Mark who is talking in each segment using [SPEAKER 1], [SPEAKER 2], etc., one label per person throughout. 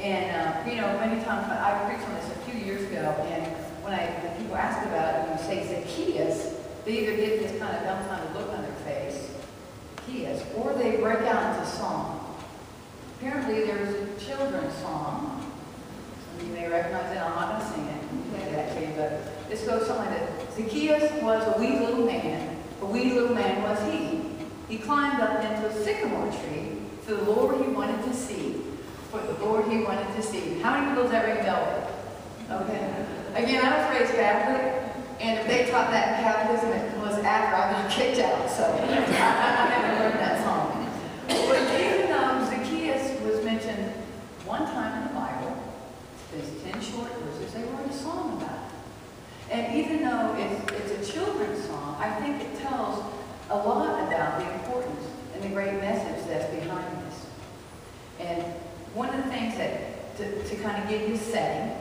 [SPEAKER 1] And, you know, many times, I preached on this a few years ago, and when people ask about it, when you say Zacchaeus, they either get this kind of dumbfounded look on their face, Zacchaeus, or they break out into song. Apparently there's a children's song. Some of you may recognize it. I'm not going to sing it. I'll play that to you, but this goes something like this. Zacchaeus was a wee little man. A wee little man was he. He climbed up into a sycamore tree for the Lord he wanted to see. For the Lord he wanted to see. How many people ever know it? Okay. Again, I was raised Catholic, and if they taught that in Catholicism, it was after I got kicked out, so I never learned that song. But even though Zacchaeus was mentioned one time in the Bible, there's 10 short verses, they wrote a song about it. And even though it's a children's song, I think it tells a lot about the importance and the great message that's behind this. And one of the things that, to kind of give you a setting,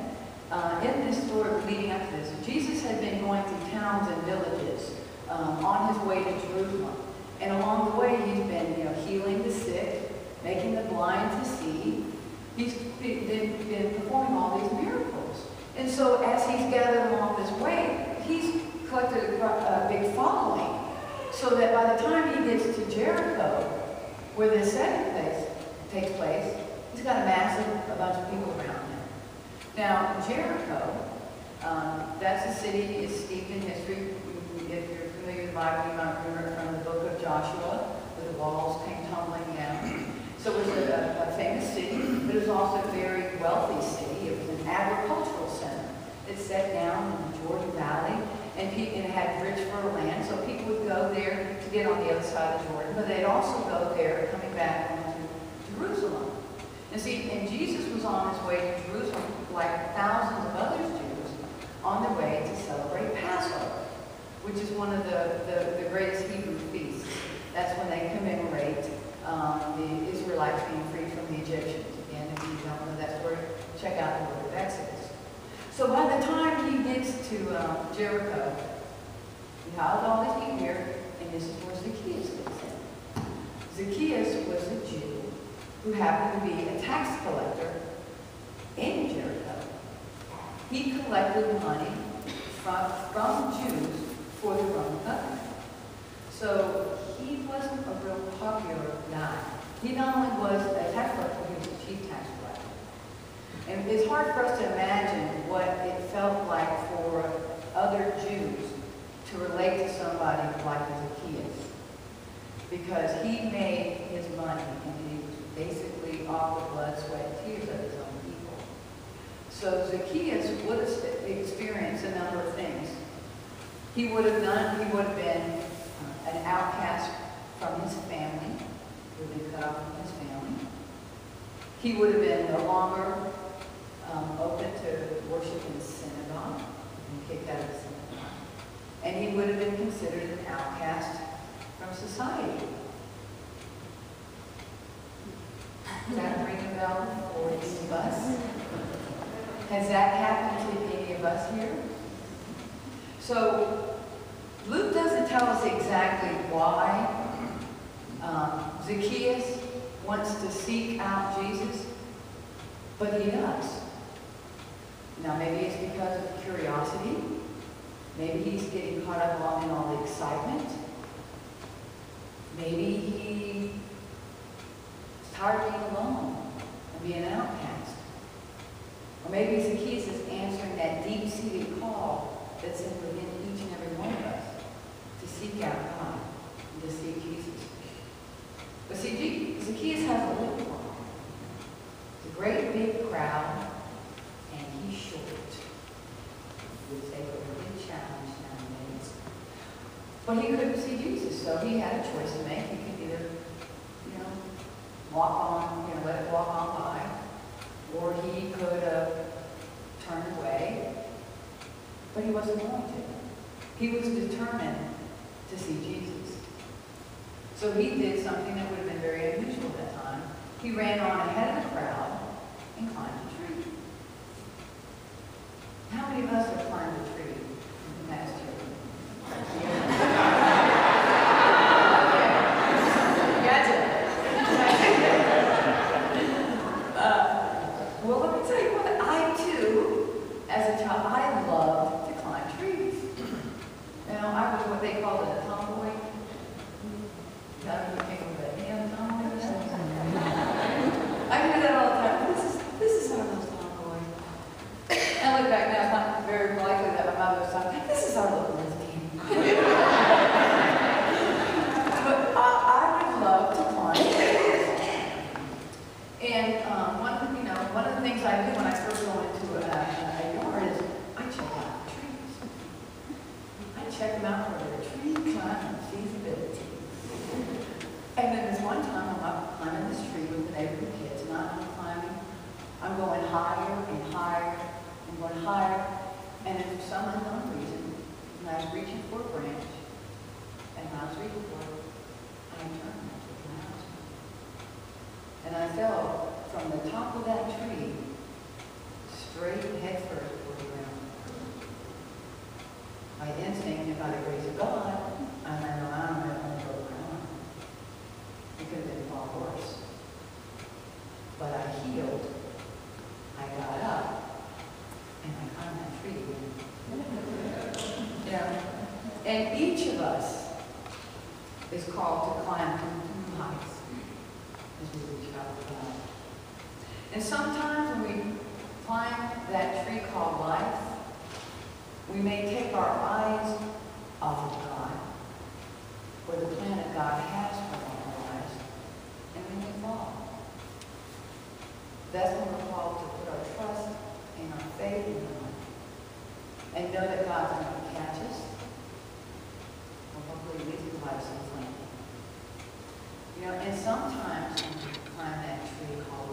[SPEAKER 1] in this story leading up to this, Jesus had been going through towns and villages on his way to Jerusalem. And along the way, he's been, you know, healing the sick, making the blind to see. He's been performing all these miracles. And so as he's gathered along this way, he's collected a big following. So that by the time he gets to Jericho, where this setting takes place, he's got a bunch of people around him. Now, Jericho, that's a city, is steeped in history. If you're familiar with the Bible, you might remember from the book of Joshua, where the walls came tumbling down. So it was a famous city, but it was also a very wealthy city. It was an agricultural center. It set down in the Jordan Valley, and it had rich fertile land, so people would go there to get on the other side of Jordan, but they'd also go there coming back to Jerusalem. And see, and Jesus was on his way to Jerusalem, like thousands of other Jews, on their way to celebrate Passover, which is one of the greatest Hebrew feasts. That's when they commemorate the Israelites being freed from the Egyptians. Again, if you don't know that story, check out the book of Exodus. So by the time he gets to Jericho, he howled all these people here, and this is where Zacchaeus gets in. Zacchaeus was a Jew who happened to be a tax collector in Jericho. He collected money from Jews for the Roman government. So he wasn't a real popular guy. He not only was a tax collector, he was a chief tax collector. And it's hard for us to imagine what it felt like for other Jews to relate to somebody like Zacchaeus. Because he made his money, and he was basically off the blood, sweat, and tears of his own people. So Zacchaeus would have experienced a number of things. He would have been an outcast from his family. He would have been cut off from his family. He would have been no longer open to worship in the synagogue, and kicked out of the synagogue. And he would have been considered an outcast from society. Does that ring a bell for any of us? Has that happened to any of us here? So Luke doesn't tell us exactly why Zacchaeus wants to seek out Jesus, but he does. Now maybe it's because of curiosity. Maybe he's getting caught up in all the excitement. Maybe he's tired of being alone and being an outcast. Or maybe Zacchaeus is answering that deep-seated call that's within each and every one of us to seek out God and to seek Jesus. But see, Zacchaeus has a little problem. It's a great big crowd, and he's short. It would take a big challenge nowadays. But he couldn't see Jesus, so he had a choice to make. He could either, walk on, let it walk on by, or he could turn away. But he wasn't going to. He was determined to see Jesus. So he did something that would have been very unusual at that time. He ran on ahead of the crowd and climbed a tree. How many of us have climbed a tree in the past year? Gotcha. Well, let me tell you what, I too, as a child, I loved to climb trees. You know, I was what they called a tomboy. Kind of came with a hand tomboy. I hear that all the time. This is our little tomboy. And I look back now, it's not very likely that my mother was talking, this is our little lesbian. But I would love to climb trees. And one of the things I do when I first go into a yard is I check out the trees. I check them out for their tree climbing feasibility. And then there's one time I'm up climbing this tree with the neighborhood kids, and I'm climbing. I'm going higher and higher and going higher. And then for some unknown reason, when I was reaching for a branch, and when I was reaching for it, I turned and took my husband. And I fell from the top of that tree straight head first toward the ground. My instinct, and by the grace of God, I ran around and I go around. It could have been far worse. But I healed, I got up, and I climbed that tree. Yeah. And each of us is called to climb to new heights as we reach out to God. And sometimes when we climb that tree called life, we may take our eyes off of God, or the plan that God has for our lives, and we may fall. That's when we're called to put our trust and our faith in God, and know that God's going to catch us, or hopefully lead to life some plan. You know, and sometimes when we climb that tree called